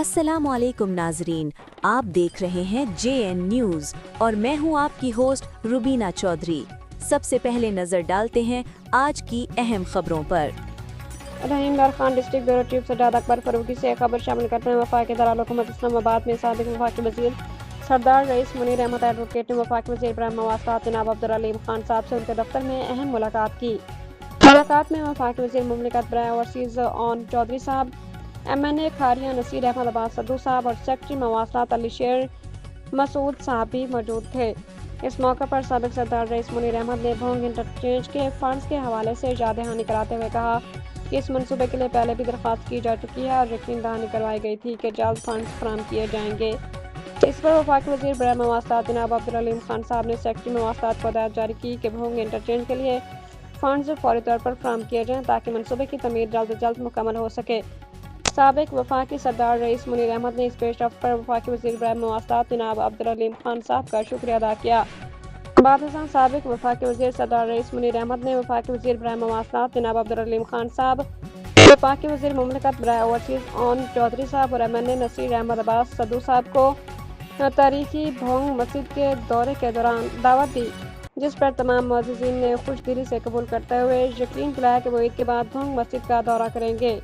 अस्सलामुअलैकुम नाजरीन, आप देख रहे हैं JN न्यूज़ और मैं हूं आपकी होस्ट रुबीना चौधरी। सबसे पहले नजर डालते हैं आज की अहम खबरों पर। रहीम दार Khan district bureau chief Sajjad Akbar Farooqui से खबर शामिल करते हैं। वफाकी दारुल हुकूमत इस्लामाबाद में साबिक वफाकी वजीर सरदार रईस मुनीर अहमद एडवोकेट ने वफाकी वजीर बराए मवासलात जनाब अब्दुल अलीम खान साहब से उनके दफ्तर में अहम मुलाकात की। मुलाकात में वफाकी वजीर मुमलिकत बराए ओवरसीज ऑन चौधरी साहब, MNA खारिया नसीर अहमद अब्बास सद्दू साहब और सेक्रेटरी मवासलात अली शेर मसूद साहब भी मौजूद थे। इस मौके पर साबिक सरदार रईस मुनीर अहमद ने भोंग इंटरचेंज के फंड्स के हवाले से याद दहानी कराते हुए कहा कि इस मनसूबे के लिए पहले भी दरख्वास्त की जा चुकी है और यकीन दहानी करवाई गई थी कि जल्द फंड्स फराहम किए जाएंगे। इस पर वफाकी वजीर बराए मवासलात जनाब अब्दुल अलीम खान साहब ने सेक्रेटरी मवासलात को हदायत जारी की कि भोंग इंटरचेंज के लिए फंड्स फौरी तौर पर फराहम किए जाएँ ताकि मनसूबे की तमीर जल्द अज जल्द मुकम्मल हो सके। साबिक वफाकी सरदार रईस मुनीर अहमद ने इस पेशरफ्त पर वफाकी वजीर बराए मवासलात जनाब अब्दुल अलीम खान साहब का शुक्रिया अदा किया। बादशाह साबिक वफाकी वजीर सरदार रईस मुनीर अहमद ने वफाकी वजीर बराए मवासलात जनाब अब्दुल अलीम खान साहब, वफाकी वजीर मुमलिकत बराए ओवरसीज ऑन चौधरी साहब और MNA नसीर अहमद अब्बास सद्दू साहब को तारीखी भोंग मस्जिद के दौरे के दौरान दावत दी, जिस पर तमाम मुअज़्ज़िज़ीन ने खुश दिली से कबूल करते हुए यकीन दिलाया कि वो ईद के बाद भोंग मस्जिद का दौरा करेंगे।